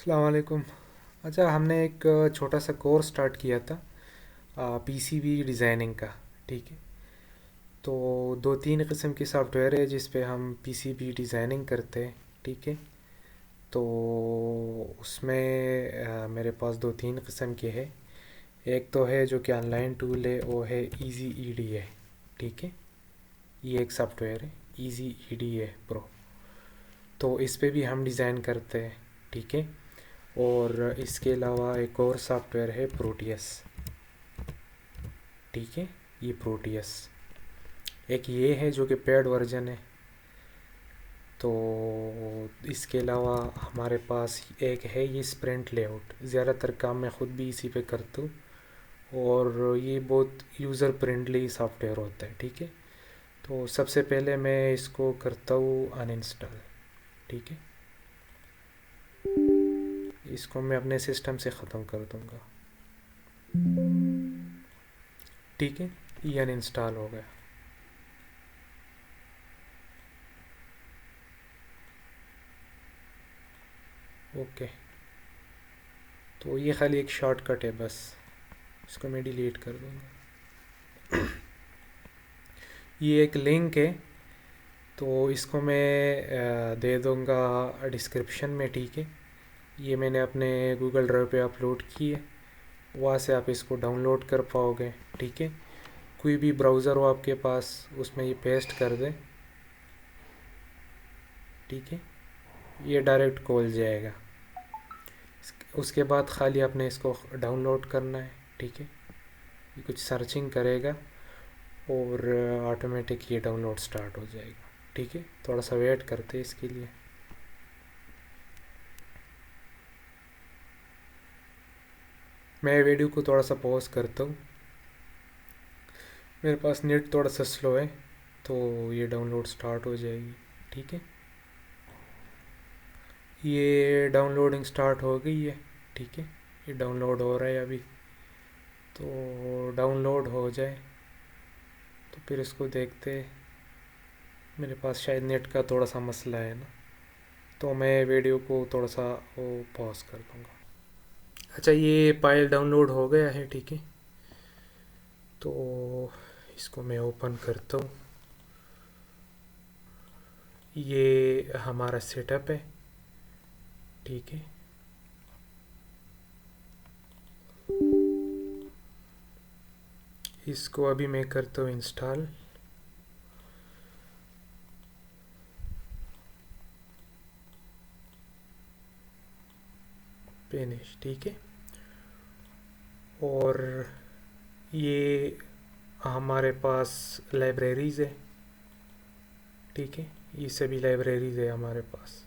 अस्सलाम वालेकुम। अच्छा, हमने एक छोटा सा कोर्स स्टार्ट किया था पीसीबी डिज़ाइनिंग का। ठीक है। तो दो तीन किस्म की सॉफ्टवेयर है जिस पे हम पीसीबी डिज़ाइनिंग करते हैं। ठीक है। तो उसमें मेरे पास दो तीन किस्म के है। एक तो है जो कि ऑनलाइन टूल है, वो है इजी ईडी है। ठीक है। ये एक सॉफ्टवेयर है, इजी ईडी है प्रो। तो इस पे भी हम डिज़ाइन करते हैं। ठीक है। और इसके अलावा एक और सॉफ्टवेयर है प्रोटियस। ठीक है। ये प्रोटियस एक ये है जो कि पेड वर्जन है। तो इसके अलावा हमारे पास एक है ये स्प्रिंट लेआउट। ज़्यादातर काम मैं ख़ुद भी इसी पे करता हूँ और ये बहुत यूज़र फ्रेंडली सॉफ्टवेयर होता है। ठीक है। तो सबसे पहले मैं इसको करता हूँ अनइंस्टॉल। ठीक है। इसको मैं अपने सिस्टम से ख़त्म कर दूँगा। ठीक है। ये अनइंस्टॉल हो गया। ओके। तो ये खाली एक शॉर्टकट है बस। इसको मैं डिलीट कर दूँगा। ये एक लिंक है, तो इसको मैं दे दूँगा डिस्क्रिप्शन में। ठीक है। ये मैंने अपने गूगल ड्राइव पे अपलोड की है, वहाँ से आप इसको डाउनलोड कर पाओगे। ठीक है। कोई भी ब्राउज़र हो आपके पास उसमें ये पेस्ट कर दें। ठीक है। ये डायरेक्ट खोल जाएगा। उसके बाद खाली आपने इसको डाउनलोड करना है। ठीक है। ये कुछ सर्चिंग करेगा और ऑटोमेटिक ये डाउनलोड स्टार्ट हो जाएगा। ठीक है। थोड़ा सा वेट करते हैं इसके लिए। मैं वीडियो को थोड़ा सा पॉज करता हूँ। मेरे पास नेट थोड़ा सा स्लो है, तो ये डाउनलोड स्टार्ट हो जाएगी। ठीक है। ये डाउनलोडिंग स्टार्ट हो गई है। ठीक है। ये डाउनलोड हो रहा है अभी। तो डाउनलोड हो जाए तो फिर इसको देखते। मेरे पास शायद नेट का थोड़ा सा मसला है ना, तो मैं वीडियो को थोड़ा सा वो पॉज कर दूँगा। अच्छा, ये फाइल डाउनलोड हो गया है। ठीक है। तो इसको मैं ओपन करता हूँ। ये हमारा सेटअप है। ठीक है। इसको अभी मैं करता हूँ इंस्टॉल। फिनिश। ठीक है। और ये हमारे पास लाइब्रेरीज़ है। ठीक है। ये सभी लाइब्रेरीज़ है हमारे पास।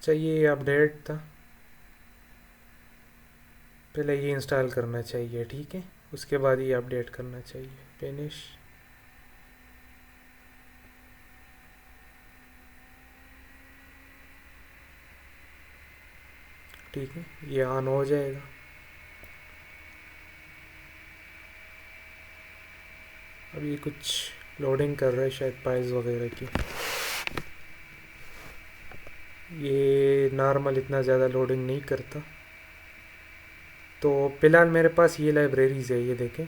चाहिए अपडेट था, पहले ये इंस्टॉल करना चाहिए। ठीक है। उसके बाद ये अपडेट करना चाहिए। फिनिश। ठीक है। ये ऑन हो जाएगा। अब ये कुछ लोडिंग कर रहा है शायद फाइल्स वगैरह की। ये नॉर्मल इतना ज़्यादा लोडिंग नहीं करता। तो फ़िलहाल मेरे पास ये लाइब्रेरीज़ है, ये देखें।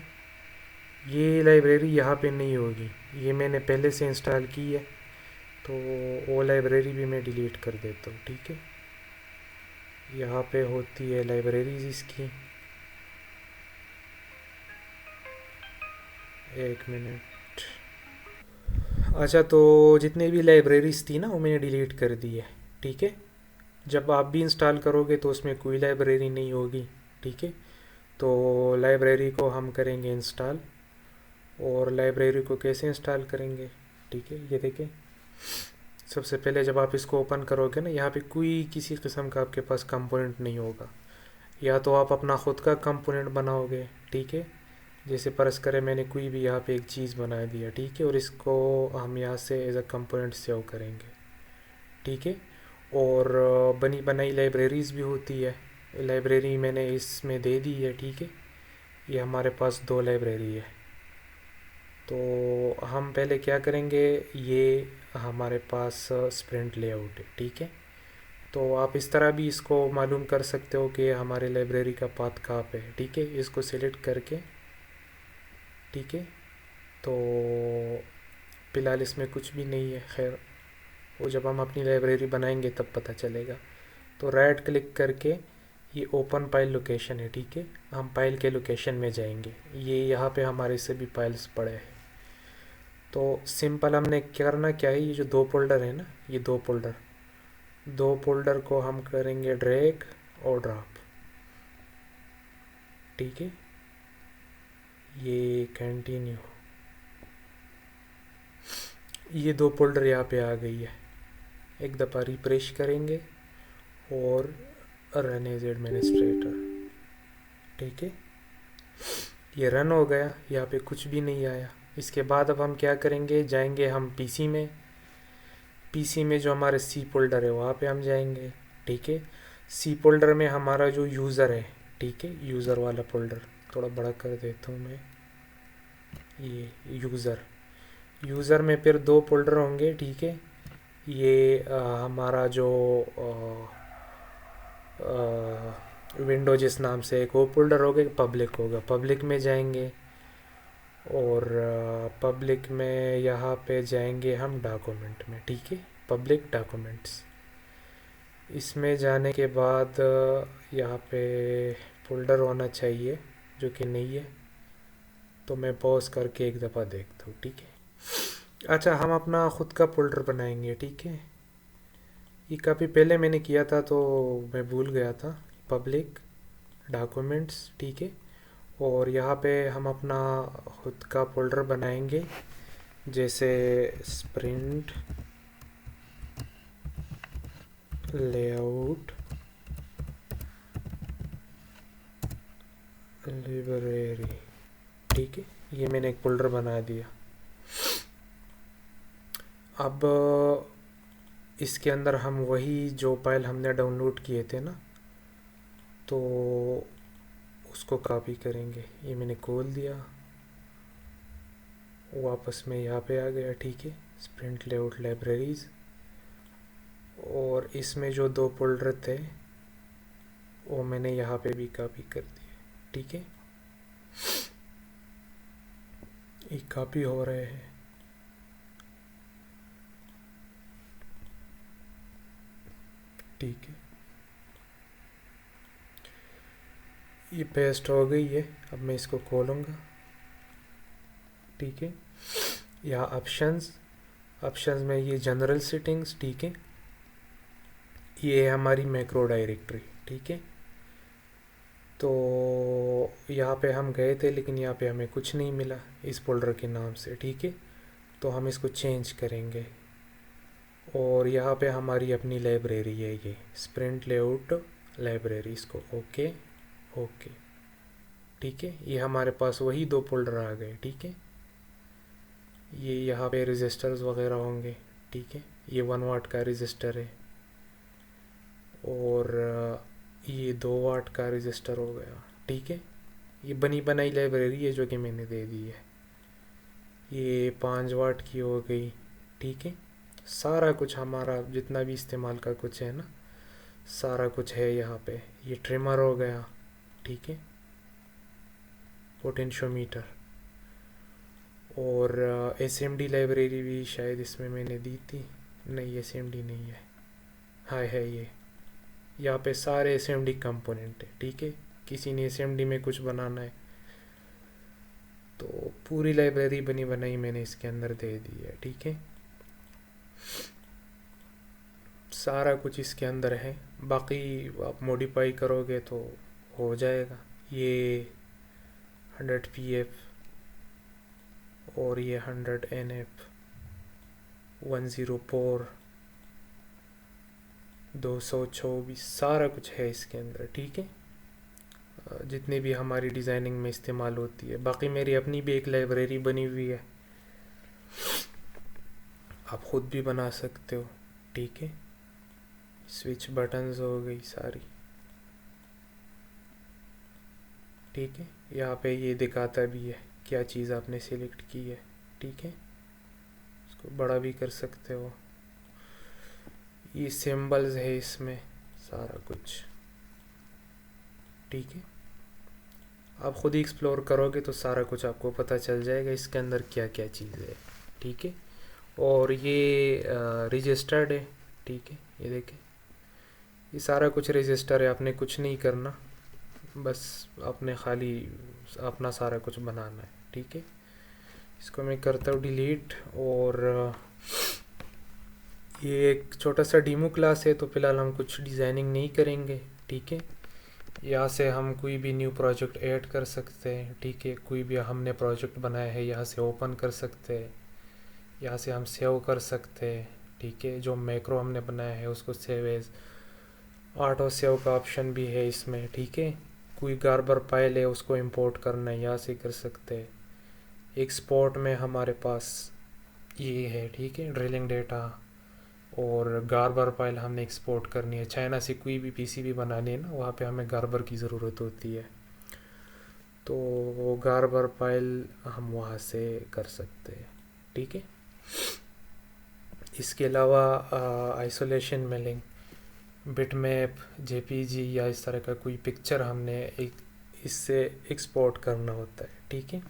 ये लाइब्रेरी यहाँ पे नहीं होगी, ये मैंने पहले से इंस्टॉल की है। तो वो लाइब्रेरी भी मैं डिलीट कर देता हूँ। ठीक है। यहाँ पे होती है लाइब्रेरीज इसकी। एक मिनट। अच्छा, तो जितनी भी लाइब्रेरीज थी ना वो मैंने डिलीट कर दी है। ठीक है। जब आप भी इंस्टॉल करोगे तो उसमें कोई लाइब्रेरी नहीं होगी। ठीक है। तो लाइब्रेरी को हम करेंगे इंस्टॉल। और लाइब्रेरी को कैसे इंस्टॉल करेंगे? ठीक है। ये देखें, सबसे पहले जब आप इसको ओपन करोगे ना, यहाँ पे कोई किसी किस्म का आपके पास कंपोनेंट नहीं होगा। या तो आप अपना ख़ुद का कंपोनेंट बनाओगे। ठीक है। जैसे फ़र्ज़ करें मैंने कोई भी यहाँ पे एक चीज़ बना दिया। ठीक है। और इसको हम यहाँ से एज अ कंपोनेंट सेव करेंगे। ठीक है। और बनी बनाई लाइब्रेरीज़ भी होती है। लाइब्रेरी मैंने इसमें दे दी है, ठीक है। ये हमारे पास 2 लाइब्रेरी है। तो हम पहले क्या करेंगे, ये हमारे पास स्प्रिंट लेआउट है, ठीक है। तो आप इस तरह भी इसको मालूम कर सकते हो कि हमारे लाइब्रेरी का पाथ कहाँ पे है, ठीक है। इसको सिलेक्ट करके, ठीक है। तो फ़िलहाल इसमें कुछ भी नहीं है, खैर वो जब हम अपनी लाइब्रेरी बनाएंगे तब पता चलेगा। तो राइट क्लिक करके ये ओपन फाइल लोकेशन है, ठीक है। हम फाइल के लोकेशन में जाएंगे, ये यहाँ पे हमारे सभी फाइल्स पड़े हैं। तो सिंपल हमने करना क्या है, ये जो 2 फोल्डर है ना, ये 2 फोल्डर को हम करेंगे ड्रैग और ड्रॉप, ठीक है। ये कंटिन्यू, ये 2 फोल्डर यहाँ पे आ गई है। एक दफ़ा रिफ्रेश करेंगे और रन एज एडमिनिस्ट्रेटर, ठीक है। ये रन हो गया, यहाँ पे कुछ भी नहीं आया। इसके बाद अब हम क्या करेंगे, जाएंगे हम पीसी में जो हमारे सी फोल्डर है वहाँ पे हम जाएंगे, ठीक है। सी फोल्डर में हमारा जो यूज़र है, ठीक है, यूज़र वाला फोल्डर थोड़ा बड़ा कर देता हूँ मैं। ये यूज़र में फिर 2 फोल्डर होंगे, ठीक है। ये हमारा जो विंडो जिस नाम से एक वो फोल्डर होगा, पब्लिक होगा, पब्लिक में जाएंगे। और पब्लिक में यहाँ पे जाएंगे हम डॉक्यूमेंट में, ठीक है, पब्लिक डॉक्यूमेंट्स। इसमें जाने के बाद यहाँ पे फोल्डर होना चाहिए, जो कि नहीं है। तो मैं पॉज करके एक दफ़ा देखता हूँ, ठीक है। अच्छा, हम अपना ख़ुद का फोल्डर बनाएंगे, ठीक है। ये काफ़ी पहले मैंने किया था तो मैं भूल गया था। पब्लिक डॉक्यूमेंट्स, ठीक है। और यहाँ पे हम अपना खुद का फोल्डर बनाएंगे, जैसे स्प्रिंट लेआउट लाइब्रेरी, ठीक है। ये मैंने एक फोल्डर बना दिया। अब इसके अंदर हम वही जो फाइल हमने डाउनलोड किए थे ना, तो उसको कॉपी करेंगे। ये मैंने खोल दिया, वापस में यहाँ पे आ गया, ठीक है, स्प्रिंट लेआउट लाइब्रेरीज़। और इसमें जो 2 फोल्डर थे वो मैंने यहाँ पे भी कॉपी कर दिए, ठीक है। ये कॉपी हो रहे हैं, ठीक है। ये पेस्ट हो गई है। अब मैं इसको खोलूँगा, ठीक है। यहाँ ऑप्शंस में ये जनरल सेटिंग्स, ठीक है। ये है हमारी मैक्रो डायरेक्टरी, ठीक है। तो यहाँ पे हम गए थे, लेकिन यहाँ पे हमें कुछ नहीं मिला इस फोल्डर के नाम से, ठीक है। तो हम इसको चेंज करेंगे। और यहाँ पे हमारी अपनी लाइब्रेरी है, ये स्प्रिंट लेआउट लाइब्रेरी, इसको ओके, ठीक है। ये हमारे पास वही 2 फोल्डर आ गए, ठीक है। ये यहाँ पे रजिस्टर्स वगैरह होंगे, ठीक है। ये 1 वाट का रजिस्टर है, और ये 2 वाट का रजिस्टर हो गया, ठीक है। ये बनी बनाई लाइब्रेरी है जो कि मैंने दे दी है। ये 5 वाट की हो गई, ठीक है। सारा कुछ हमारा जितना भी इस्तेमाल का कुछ है ना, सारा कुछ है यहाँ पे। ये ट्रिमर हो गया, ठीक है, पोटेंशियोमीटर। और एसएमडी लाइब्रेरी भी शायद इसमें मैंने दी थी, नहीं एसएमडी नहीं है, हाँ है ये। यहाँ पे सारे एसएमडी कंपोनेंट है, ठीक है। किसी ने एसएमडी में कुछ बनाना है तो पूरी लाइब्रेरी बनी बनाई मैंने इसके अंदर दे दी है, ठीक है। सारा कुछ इसके अंदर है, बाकी आप मॉडिफाई करोगे तो हो जाएगा। ये 100 pf और ये 100 nf 104 224 सारा कुछ है इसके अंदर, ठीक है। जितनी भी हमारी डिज़ाइनिंग में इस्तेमाल होती है। बाकी मेरी अपनी भी एक लाइब्रेरी बनी हुई है, आप ख़ुद भी बना सकते हो, ठीक है। स्विच बटन्स हो गई सारी, ठीक है। यहाँ पे ये दिखाता भी है क्या चीज़ आपने सिलेक्ट की है, ठीक है। इसको बड़ा भी कर सकते हो। ये सिंबल्स है इसमें सारा कुछ, ठीक है। आप खुद ही एक्सप्लोर करोगे तो सारा कुछ आपको पता चल जाएगा इसके अंदर क्या क्या चीज़ें है, ठीक है। और ये रजिस्टर्ड है, ठीक है। ये देखें, ये सारा कुछ रजिस्टर है, आपने कुछ नहीं करना, बस आपने खाली अपना सारा कुछ बनाना है, ठीक है। इसको मैं करता हूँ डिलीट। और ये एक छोटा सा डेमो क्लास है, तो फ़िलहाल हम कुछ डिज़ाइनिंग नहीं करेंगे, ठीक है। यहाँ से हम कोई भी न्यू प्रोजेक्ट ऐड कर सकते हैं, ठीक है। कोई भी हमने प्रोजेक्ट बनाया है यहाँ से ओपन कर सकते हैं, यहाँ से हम सेव कर सकते हैं, ठीक है। जो मैक्रो हमने बनाया है उसको सेव एज, ऑटो सेव का ऑप्शन भी है इसमें, ठीक है। कोई गार्बर फाइल है उसको इंपोर्ट करना है, यहाँ से कर सकते हैं। एक्सपोर्ट में हमारे पास ये है, ठीक है, ड्रिलिंग डेटा। और गार्बर फाइल हमने एक्सपोर्ट करनी है, चाइना से कोई भी पीसीबी बनानी है ना, वहाँ पे हमें गार्बर की ज़रूरत होती है, तो वो गार्बर फाइल हम वहाँ से कर सकते हैं, ठीक है। इसके अलावा आइसोलेशन में लिंक, बिटमैप, जेपीजी या इस तरह का कोई पिक्चर हमने एक इससे एक्सपोर्ट करना होता है, ठीक है।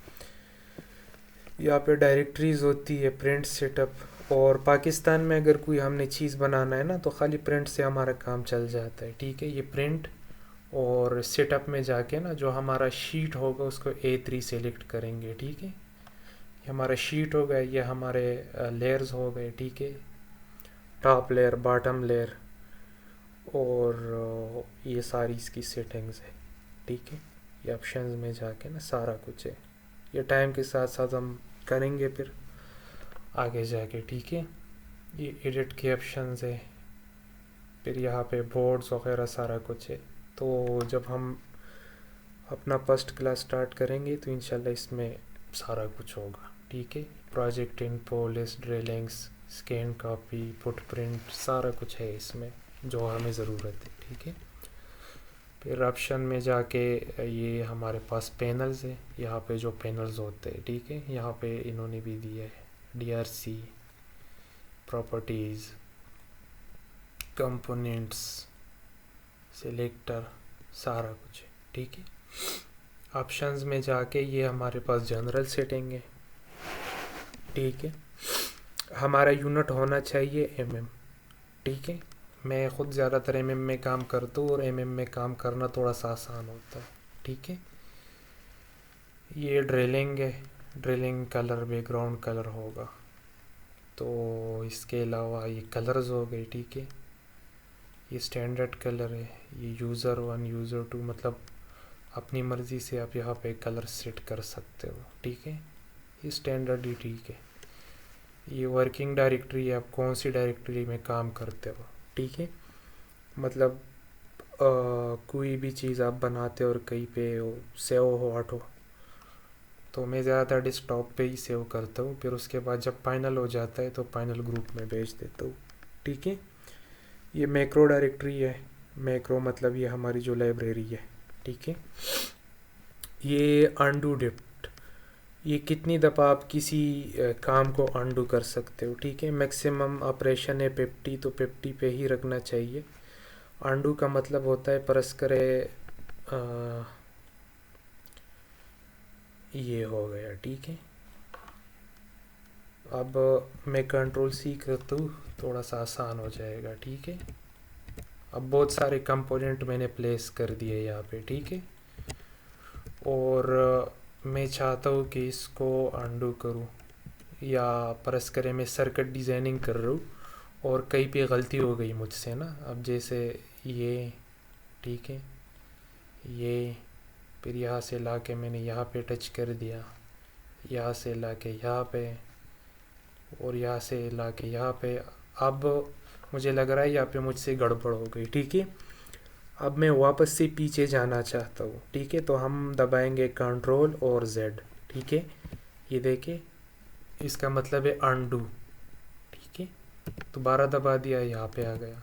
यहाँ पे डायरेक्टरीज़ होती है, प्रिंट सेटअप। और पाकिस्तान में अगर कोई हमने चीज़ बनाना है ना तो ख़ाली प्रिंट से हमारा काम चल जाता है, ठीक है। ये प्रिंट और सेटअप में जाके ना जो हमारा शीट होगा उसको A3 सेलेक्ट करेंगे, ठीक है। ये हमारा शीट हो गया, ये हमारे लेयर्स हो गए, ठीक है। टॉप लेयर, बॉटम लेयर, और ये सारी इसकी सेटिंग्स है, ठीक है। ये ऑप्शंस में जाके ना सारा कुछ है, ये टाइम के साथ साथ हम करेंगे फिर आगे जाके, ठीक है। ये एडिट के ऑप्शंस है, फिर यहाँ पे बोर्ड्स वगैरह सारा कुछ है। तो जब हम अपना फर्स्ट क्लास स्टार्ट करेंगे तो इंशाल्लाह इसमें सारा कुछ होगा, ठीक है। Project info, list, drillings, scan copy, footprint, सारा कुछ है इसमें जो हमें ज़रूरत है, ठीक है। फिर ऑप्शन में जाके ये हमारे पास पैनल्स है, यहाँ पे जो पैनल्स होते हैं, ठीक है। यहाँ पे इन्होंने भी दिया है DRC, प्रॉपर्टीज़, कंपोनेंट्स, सिलेक्टर, सारा कुछ है, ठीक है। ऑप्शंस में जाके ये हमारे पास जनरल सेटिंग है, ठीक है। हमारा यूनिट होना चाहिए mm, ठीक है। मैं ख़ुद ज़्यादातर mm में काम करता हूँ और mm में काम करना थोड़ा सा आसान होता है, ठीक है। ये ड्रिलिंग है, ड्रिलिंग कलर बैकग्राउंड कलर होगा। तो इसके अलावा ये कलर्स हो गए, ठीक है। ये स्टैंडर्ड कलर है, ये यूज़र 1, यूज़र 2, मतलब अपनी मर्ज़ी से आप यहाँ पे कलर सेट कर सकते हो, ठीक है। ये स्टैंडर्ड ही ठीक है। ये वर्किंग डायरेक्टरी है, आप कौन सी डायरेक्टरी में काम करते हो, ठीक है। मतलब कोई भी चीज़ आप बनाते हो और कहीं पे हो सेव हो ऑटो, तो मैं ज़्यादातर डेस्कटॉप पे ही सेव करता हूँ, फिर उसके बाद जब फाइनल हो जाता है तो फाइनल ग्रुप में भेज देता हूँ, ठीक है। ये मैक्रो डायरेक्टरी है, मैक्रो मतलब ये हमारी जो लाइब्रेरी है, ठीक है। ये अनडू डिप्ट, ये कितनी दफ़ा आप किसी काम को अनडू कर सकते हो, ठीक है। मैक्सिमम ऑपरेशन है 50, तो 50 पे ही रखना चाहिए। अनडू का मतलब होता है परस करे ये हो गया, ठीक है। अब मैं कंट्रोल C करता हूँ, थोड़ा सा आसान हो जाएगा, ठीक है। अब बहुत सारे कंपोनेंट मैंने प्लेस कर दिए यहाँ पे, ठीक है। और मैं चाहता हूँ कि इसको अनडू करूँ, या परस करे मैं सर्किट डिज़ाइनिंग कर रहा हूँ और कहीं पे गलती हो गई मुझसे ना। अब जैसे ये, ठीक है, ये फिर यहाँ से ला के मैंने यहाँ पे टच कर दिया, यहाँ से ला के यहाँ पे, और यहाँ से ला के यहाँ पे। अब मुझे लग रहा है यहाँ पे मुझसे गड़बड़ हो गई, ठीक है। अब मैं वापस से पीछे जाना चाहता हूँ, ठीक है। तो हम दबाएंगे कंट्रोल और Z, ठीक है। ये देखिए, इसका मतलब है अनडू, ठीक है। दोबारा दबा दिया, यहाँ पे आ गया,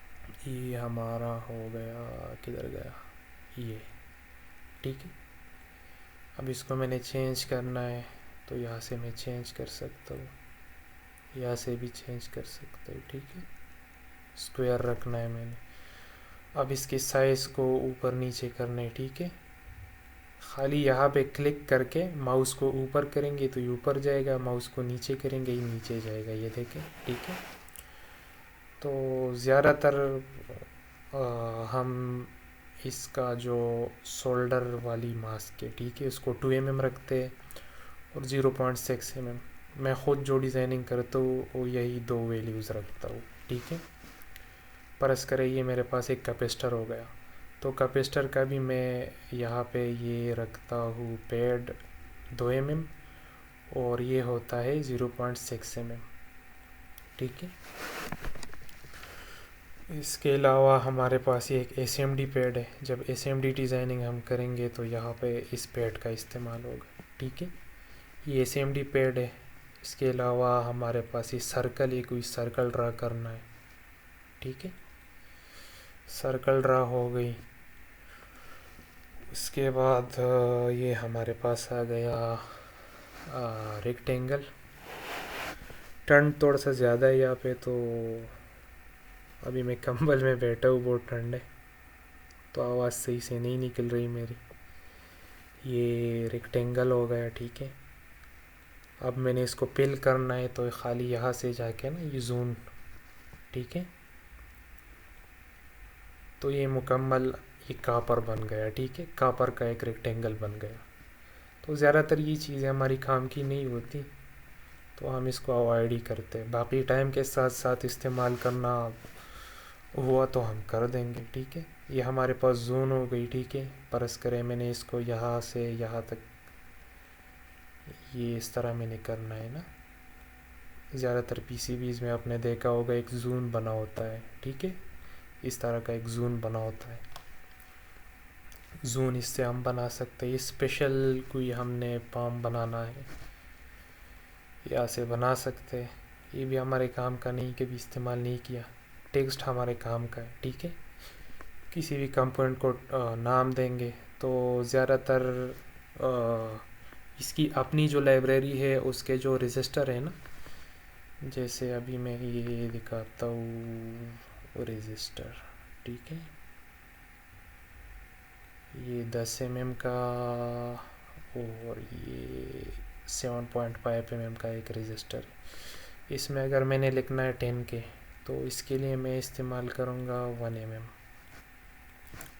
ये हमारा हो गया, किधर गया ये, ठीक है। अब इसको मैंने चेंज करना है तो यहाँ से मैं चेंज कर सकता हूँ, यहाँ से भी चेंज कर सकता हूँ, ठीक है। स्क्वायर रखना है मैंने। अब इसके साइज़ को ऊपर नीचे करना है, ठीक है। खाली यहाँ पे क्लिक करके माउस को ऊपर करेंगे तो ये ऊपर जाएगा, माउस को नीचे करेंगे ये नीचे जाएगा, ये देखें, ठीक है। तो ज़्यादातर हम इसका जो शोल्डर वाली मास्क है, ठीक है, उसको 2 mm रखते हैं और 0.6 mm। मैं ख़ुद जो डिज़ाइनिंग करता हूँ वो यही 2 वैल्यूज़ रखता हूँ, ठीक है। परस करें ये मेरे पास एक कैपेसिटर हो गया, तो कैपेसिटर का भी मैं यहाँ पे ये रखता हूँ पैड 2 mm और ये होता है 0.6 mm, ठीक है। इसके अलावा हमारे पास ये एक SMD पैड है। जब SMD डिज़ाइनिंग हम करेंगे तो यहाँ पे इस पैड का इस्तेमाल होगा, ठीक है। ये SMD पैड है। इसके अलावा हमारे पास ये सर्कल, ये कोई सर्कल ड्रा करना है, ठीक है। सर्कल ड्रा हो गई। उसके बाद ये हमारे पास आ गया रेक्टेंगल। ठंड थोड़ा सा ज़्यादा है यहाँ पे, तो अभी मैं कंबल में बैठा हूँ, बहुत ठंड है तो आवाज़ सही से नहीं निकल रही मेरी। ये रेक्टेंगल हो गया, ठीक है। अब मैंने इसको पिल करना है तो खाली यहाँ से जाके ना ये जून, ठीक है। तो ये मुकम्मल ये कापर बन गया, ठीक है। कापर का एक रेक्टेंगल बन गया। तो ज़्यादातर ये चीज़ें हमारी काम की नहीं होती तो हम इसको अवॉइड ही करते हैं। बाकी टाइम के साथ साथ इस्तेमाल करना हुआ तो हम कर देंगे, ठीक है। ये हमारे पास जोन हो गई, ठीक है। परस करें मैंने इसको यहाँ से यहाँ तक, ये इस तरह मैंने करना है ना। ज़्यादातर PCBs में आपने देखा होगा एक जून बना होता है, ठीक है। इस तरह का एक जून बना होता है। जून इससे हम बना सकते हैं। ये स्पेशल कोई हमने पाम बनाना है यहाँ से बना सकते हैं। ये भी हमारे काम का नहीं, कभी इस्तेमाल नहीं किया। टेक्स्ट हमारे काम का है, ठीक है। किसी भी कंपोनेंट को नाम देंगे तो ज़्यादातर इसकी अपनी जो लाइब्रेरी है उसके जो रजिस्टर है ना, जैसे अभी मैं ये दिखाता हूँ रजिस्टर, ठीक है। ये 10 mm का और ये 7.5 mm का एक रजिस्टर है। इसमें अगर मैंने लिखना है 10K तो इसके लिए मैं इस्तेमाल करूँगा 1 mm,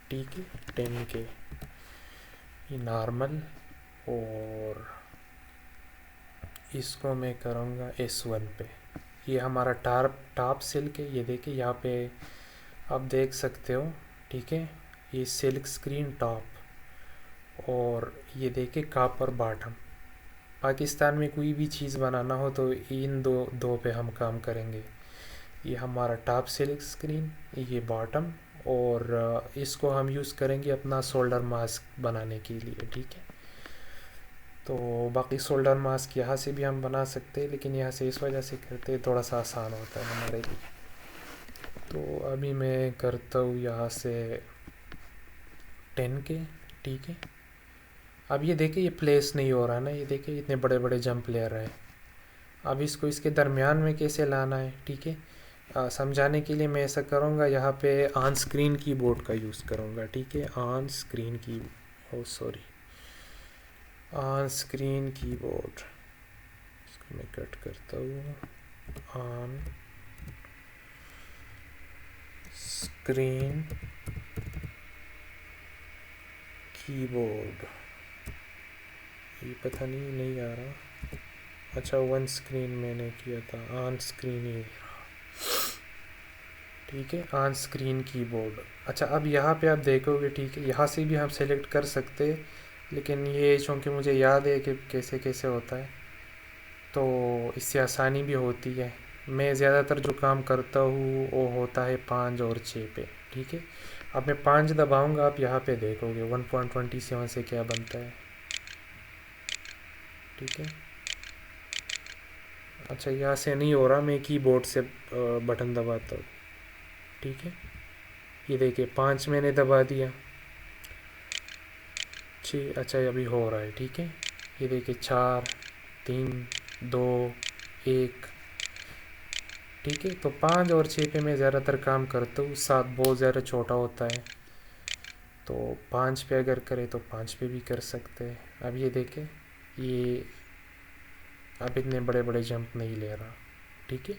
ठीक है। 10K ये नॉर्मल, और इसको मैं करूँगा S1 पे। ये हमारा टॉप सिल्क है, ये देखिए यहाँ पे आप देख सकते हो, ठीक है। ये सिल्क स्क्रीन टॉप और ये देखिए कापर बॉटम। पाकिस्तान में कोई भी चीज़ बनाना हो तो इन दो पे हम काम करेंगे। ये हमारा टॉप सिल्क स्क्रीन, ये बॉटम, और इसको हम यूज़ करेंगे अपना सोल्डर मास्क बनाने के लिए, ठीक है। तो बाकी सोल्डर मास्क यहाँ से भी हम बना सकते हैं, लेकिन यहाँ से इस वजह से करते हैं थोड़ा सा आसान होता है हमारे लिए। तो अभी मैं करता हूँ यहाँ से 10K, ठीक है। अब ये देखिए ये प्लेस नहीं हो रहा ना, ये देखिए इतने बड़े बड़े जंप ले रहा है। अब इसको इसके दरमियान में कैसे लाना है, ठीक है। समझाने के लिए मैं ऐसा करूँगा, यहाँ पे ऑन स्क्रीन कीबोर्ड का यूज़ करूँगा, ठीक है। ऑन स्क्रीन की ऑन स्क्रीन कीबोर्ड, इसको मैं कट करता हूँ। ऑन स्क्रीन कीबोर्ड, ये पता नहीं आ रहा। अच्छा, वन स्क्रीन मैंने किया था, ऑन स्क्रीन ही, ठीक है। On screen keyboard. अच्छा, अब यहाँ पे आप देखोगे, ठीक है, यहाँ से भी हम सेलेक्ट कर सकते हैं, लेकिन ये चूँकि मुझे याद है कि कैसे कैसे होता है तो इससे आसानी भी होती है। मैं ज़्यादातर जो काम करता हूँ वो होता है 5 और 6 पे, ठीक है। अब मैं 5 दबाऊँगा, आप यहाँ पे देखोगे 1.27 से क्या बनता है, ठीक है। अच्छा, यहाँ से नहीं हो रहा, मैं कीबोर्ड से बटन दबाता हूँ, ठीक है। ये देखिए 5 मैंने दबा दिया, 6, अच्छा अभी हो रहा है, ठीक है। ये देखिए 4, 3, 2, 1, ठीक है। तो 5 और 6 पे मैं ज़्यादातर काम करता हूँ, 7 बहुत ज़्यादा छोटा होता है, तो 5 पे अगर करें तो 5 पे भी कर सकते हैं। अब ये देखें, ये अब इतने बड़े बड़े जंप नहीं ले रहा, ठीक है।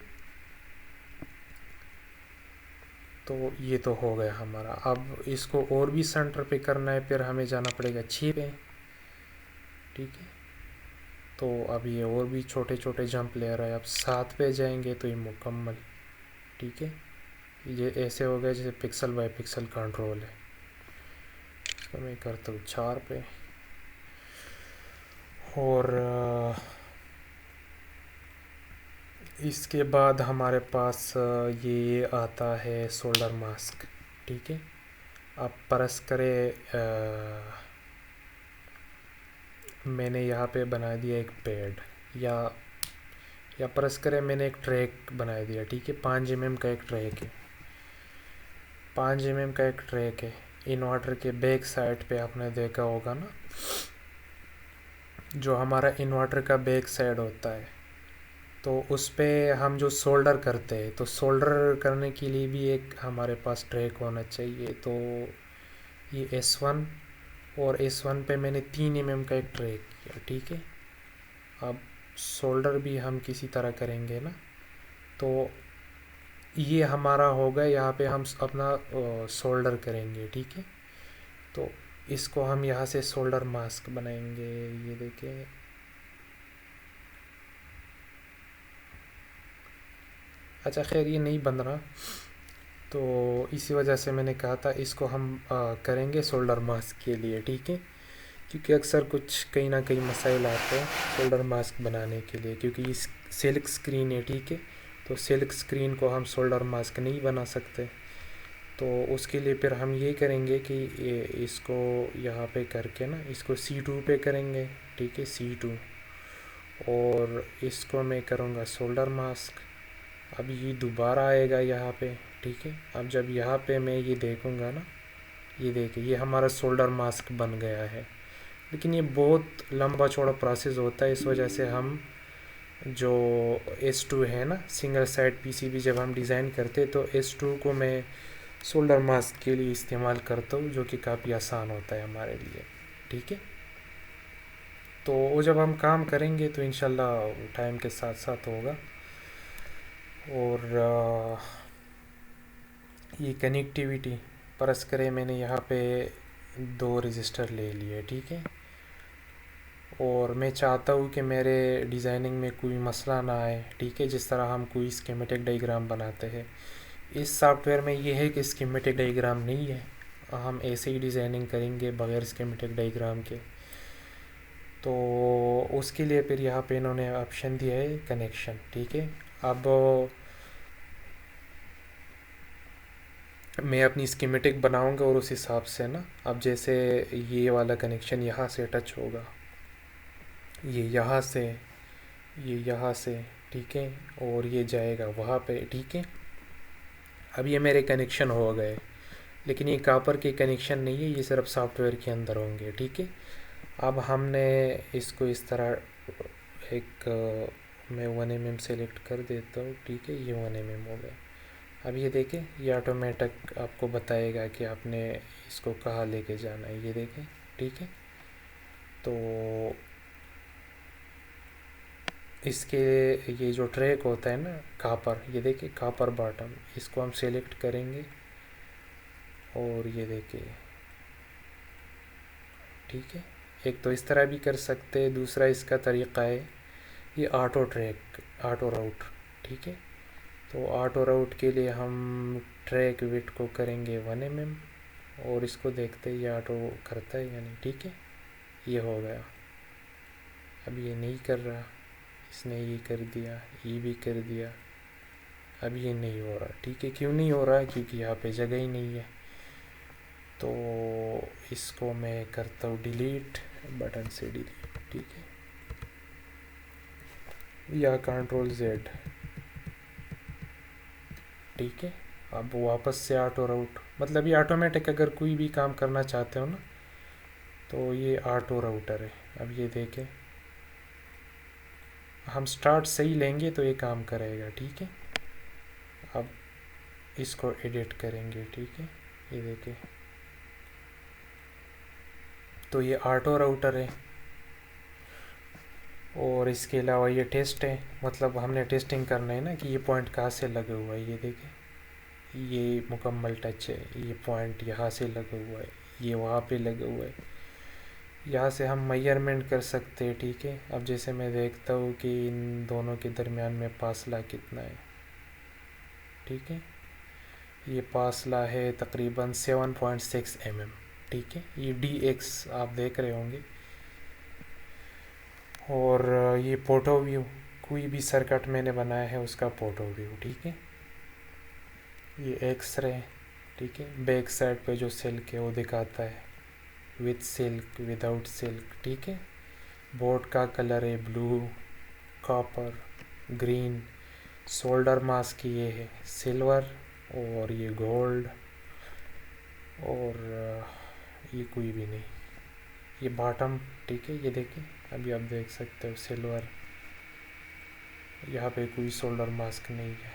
तो ये तो हो गया हमारा। अब इसको और भी सेंटर पे करना है, फिर हमें जाना पड़ेगा 6 पे, ठीक है। तो अब ये और भी छोटे छोटे जंप ले रहा है, अब 7 पे जाएंगे तो ये मुकम्मल, ठीक है। ये ऐसे हो गया जैसे पिक्सल बाय पिक्सल कंट्रोल है। इसको मैं करता हूँ 4 पे, और इसके बाद हमारे पास ये आता है सोल्डर मास्क, ठीक है। अब प्रेस करें, मैंने यहाँ पे बना दिया एक पैड, या प्रेस करें, मैंने एक ट्रैक बना दिया, ठीक है। 5 mm का एक ट्रैक है, 5 mm का एक ट्रैक है। इन्वर्टर के बैक साइड पे आपने देखा होगा ना, जो हमारा इन्वर्टर का बैक साइड होता है, तो उस पे हम जो सोल्डर करते हैं, तो सोल्डर करने के लिए भी एक हमारे पास ट्रैक होना चाहिए। तो ये S1 और S1 पे मैंने 3 mm का एक ट्रैक किया, ठीक है। अब सोल्डर भी हम किसी तरह करेंगे ना, तो ये हमारा होगा, यहाँ पे हम अपना सोल्डर करेंगे, ठीक है। तो इसको हम यहाँ से सोल्डर मास्क बनाएंगे, ये देखिए। अच्छा खैर ये नहीं बन रहा, तो इसी वजह से मैंने कहा था इसको हम करेंगे सोल्डर मास्क के लिए, ठीक है। क्योंकि अक्सर कुछ कहीं ना कहीं मसाइल आते हैं सोल्डर मास्क बनाने के लिए, क्योंकि इस सिल्क स्क्रीन है, ठीक है। तो सिल्क स्क्रीन को हम सोल्डर मास्क नहीं बना सकते, तो उसके लिए फिर हम ये करेंगे कि इसको यहाँ पे करके ना, इसको C2 पे करेंगे, ठीक है, C2। और इसको मैं करूँगा सोल्डर मास्क। अब ये दोबारा आएगा यहाँ पे, ठीक है। अब जब यहाँ पे मैं ये देखूँगा ना, ये देखिए ये हमारा सोल्डर मास्क बन गया है। लेकिन ये बहुत लंबा चौड़ा प्रोसेस होता है, इस वजह से हम जो S2 है ना, सिंगल साइड PCB जब हम डिज़ाइन करते तो S2 को मैं सोल्डर मास्क के लिए इस्तेमाल करता हूँ, जो कि काफ़ी आसान होता है हमारे लिए, ठीक है। तो वो जब हम काम करेंगे तो इंशाल्लाह टाइम के साथ साथ होगा। और ये कनेक्टिविटी प्रेस करें, मैंने यहाँ पे 2 रजिस्टर ले लिए, ठीक है। और मैं चाहता हूँ कि मेरे डिज़ाइनिंग में कोई मसला ना आए, ठीक है। जिस तरह हम कोई स्कीमेटिक डायग्राम बनाते हैं, इस सॉफ्टवेयर में ये है कि स्कीमेटिक डायग्राम नहीं है, हम ऐसे ही डिज़ाइनिंग करेंगे बग़ैर स्कीमेटिक डायग्राम के। तो उसके लिए फिर यहाँ पे इन्होंने ऑप्शन दिया है कनेक्शन, ठीक है। अब मैं अपनी स्कीमेटिक बनाऊंगा और उस हिसाब से ना, अब जैसे ये वाला कनेक्शन यहाँ से टच होगा, ये यहाँ से, ये यहाँ से, ठीक है। और ये जाएगा वहाँ पे, ठीक है। अब ये मेरे कनेक्शन हो गए, लेकिन ये कापर के कनेक्शन नहीं है, ये सिर्फ सॉफ्टवेयर के अंदर होंगे, ठीक है। अब हमने इसको इस तरह एक मैं 1 mm सेलेक्ट कर देता हूँ, ठीक है। ये 1 mm हो गया। अब ये देखें, ये ऑटोमेटिक आपको बताएगा कि आपने इसको कहाँ लेके जाना है, ये देखें, ठीक है। तो इसके ये जो ट्रैक होता है ना कापर, ये देखिए कापर बॉटम, इसको हम सेलेक्ट करेंगे और ये देखिए, ठीक है। एक तो इस तरह भी कर सकते हैं, दूसरा इसका तरीक़ा है ये ऑटो ट्रैक, ऑटो राउट, ठीक है। तो ऑटो राउट के लिए हम ट्रैक विड्थ को करेंगे 1 mm, और इसको देखते हैं ये ऑटो करता है या नहीं, ठीक है। ये हो गया। अब ये नहीं कर रहा, इसने ये कर दिया, ये भी कर दिया, अब ये नहीं हो रहा, ठीक है। क्यों नहीं हो रहा है? क्योंकि यहाँ पे जगह ही नहीं है। तो इसको मैं करता हूँ डिलीट, बटन से डिलीट, ठीक है, या Ctrl Z, ठीक है। अब वापस से ऑटो राउट, मतलब ये ऑटोमेटिक अगर कोई भी काम करना चाहते हो ना तो ये ऑटो राउटर है। अब ये देखें, हम स्टार्ट सही लेंगे तो ये काम करेगा, ठीक है। अब इसको एडिट करेंगे, ठीक है, ये देखें, तो ये ऑटो राउटर है। और इसके अलावा ये टेस्ट है, मतलब हमने टेस्टिंग करना है ना कि ये पॉइंट कहाँ से लगा हुआ है। ये देखें, ये मुकम्मल टच है, ये पॉइंट यहाँ से लगा हुआ है, ये वहाँ पे लगा हुआ है। यहाँ से हम मेजरमेंट कर सकते हैं, ठीक है। अब जैसे मैं देखता हूँ कि इन दोनों के दरमियान में फासला कितना है, ठीक है। ये फासला है तकरीबन 7.6 mm, ठीक है। ये DX आप देख रहे होंगे। और ये फोटो व्यू, कोई भी सर्किट मैंने बनाया है उसका फोटो व्यू, ठीक है। ये एक्सरे, ठीक है, बैक साइड पे जो सिल्क है वो दिखाता है, विथ सिल्क, विदाउट सिल्क, ठीक है। बोर्ड का कलर है blue, copper, green. Solder mask ये है सिल्वर, और ये गोल्ड, और ये कोई भी नहीं, ये बॉटम, ठीक है। ये देखिए, अभी आप देख सकते हो सिल्वर, यहाँ पे कोई सोल्डर मास्क नहीं है,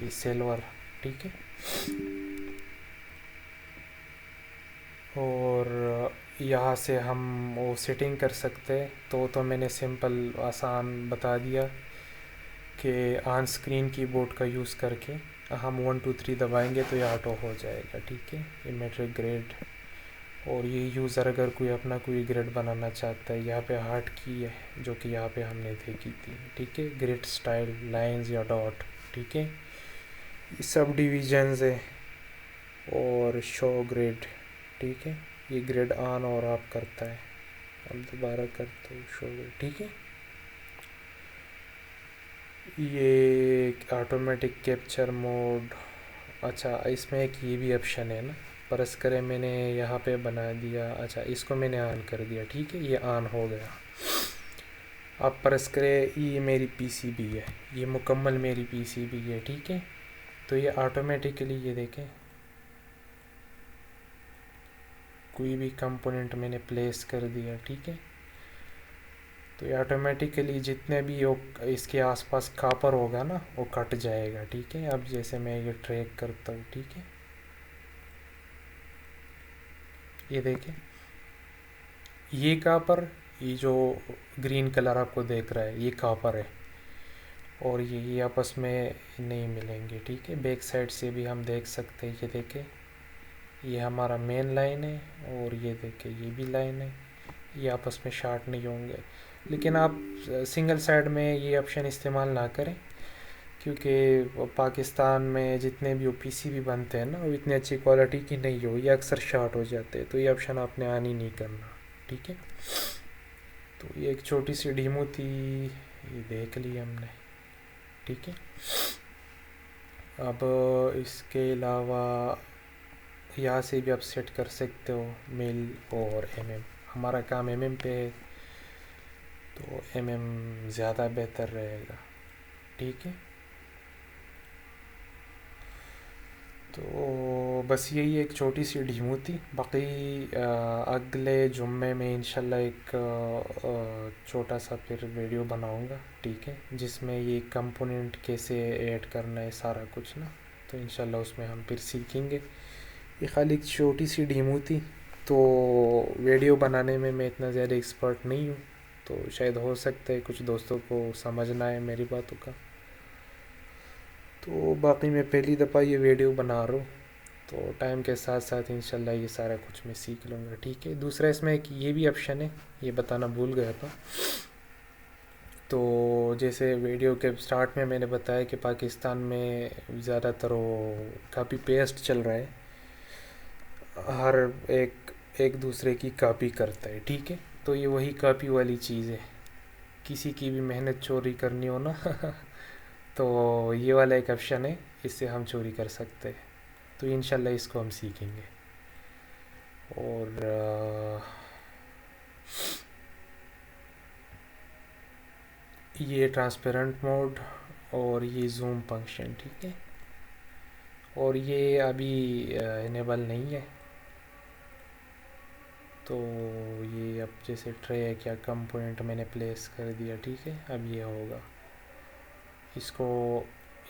ये सिल्वर, ठीक है। और यहाँ से हम वो सेटिंग कर सकते हैं। तो मैंने सिंपल आसान बता दिया कि ऑन स्क्रीन कीबोर्ड का यूज़ करके हम 1 2 3 दबाएंगे तो ये ऑटो हो जाएगा, ठीक है। ये मेट्रिक ग्रिड, और ये यूज़र अगर कोई अपना कोई ग्रिड बनाना चाहता है, यहाँ पे हार्ट की है जो कि यहाँ पे हमने देखी थी, ठीक है। ग्रिड स्टाइल, लाइंस या डॉट, ठीक है। ये सब डिविजन्स है, और शो ग्रिड, ठीक है। ये ग्रिड ऑन और ऑफ करता है। अब दोबारा करते हैं शो ग्रिड, ठीक है। ये ऑटोमेटिक कैप्चर मोड, अच्छा इसमें एक ये भी ऑप्शन है ना, परस करें मैंने यहाँ पे बना दिया, अच्छा इसको मैंने ऑन कर दिया, ठीक है, ये ऑन हो गया। अब परस करें, ये मेरी पीसीबी है, ये मुकम्मल मेरी पीसीबी है, ठीक है। तो ये ऑटोमेटिकली, ये देखें, कोई भी कंपोनेंट मैंने प्लेस कर दिया, ठीक है। तो ये ऑटोमेटिकली जितने भी इसके आसपास कॉपर होगा ना वो कट जाएगा, ठीक है। अब जैसे मैं ये ट्रैक करता हूँ, ठीक है, ये देखें, ये कॉपर, ये जो ग्रीन कलर आपको देख रहा है ये कॉपर है, और ये आपस में नहीं मिलेंगे, ठीक है। बैक साइड से भी हम देख सकते हैं, ये देखें, ये हमारा मेन लाइन है, और ये देखें ये भी लाइन है, ये आपस में शॉर्ट नहीं होंगे। लेकिन आप सिंगल साइड में ये ऑप्शन इस्तेमाल ना करें, क्योंकि पाकिस्तान में जितने भी पीसीबी बनते हैं ना वो इतनी अच्छी क्वालिटी की नहीं हो, ये अक्सर शॉर्ट हो जाते हैं, तो ये ऑप्शन आपने ऑन ही नहीं करना, ठीक है। तो ये एक छोटी सी डेमो थी, ये देख ली हमने, ठीक है। अब इसके अलावा यहाँ से भी आप सेट कर सकते हो मिल और एमएम। हमारा काम एमएम पे है तो एमएम ज़्यादा बेहतर रहेगा, ठीक है। तो बस यही एक छोटी सी डेमो थी। बाकी अगले जुम्मे में इंशाल्लाह एक छोटा सा फिर वीडियो बनाऊंगा, ठीक है, जिसमें ये कंपोनेंट कैसे ऐड करना है सारा कुछ ना, तो इंशाल्लाह उसमें हम फिर सीखेंगे। ये खाली एक छोटी सी डेमो थी, तो वीडियो बनाने में मैं इतना ज़्यादा एक्सपर्ट नहीं हूँ, तो शायद हो सकता है कुछ दोस्तों को समझ ना आए मेरी बातों का। तो बाकी मैं पहली दफ़ा ये वीडियो बना रहा हूँ, तो टाइम के साथ साथ इंशाल्लाह ये सारा कुछ मैं सीख लूँगा, ठीक है। दूसरा इसमें एक ये भी ऑप्शन है, ये बताना भूल गया था। तो जैसे वीडियो के स्टार्ट में मैंने बताया कि पाकिस्तान में ज़्यादातर वो कापी पेस्ट चल रहा है, हर एक दूसरे की कॉपी करता है, ठीक है। तो ये वही कॉपी वाली चीज़ है, किसी की भी मेहनत चोरी करनी हो ना तो ये वाला एक ऑप्शन है, इससे हम चोरी कर सकते हैं। तो इंशाल्लाह इसको हम सीखेंगे। और ये ट्रांसपेरेंट मोड और ये जूम फंक्शन, ठीक है। और ये अभी इनेबल नहीं है। तो ये अब जैसे ट्रे है क्या कंपोनेंट मैंने प्लेस कर दिया, ठीक है। अब ये होगा, इसको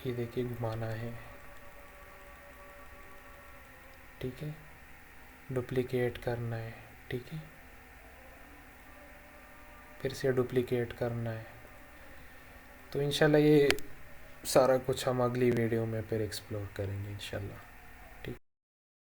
ये देखिए घुमाना है, ठीक है। डुप्लिकेट करना है, ठीक है। फिर से डुप्लिकेट करना है। तो इंशाल्लाह ये सारा कुछ हम अगली वीडियो में फिर एक्सप्लोर करेंगे इंशाल्लाह।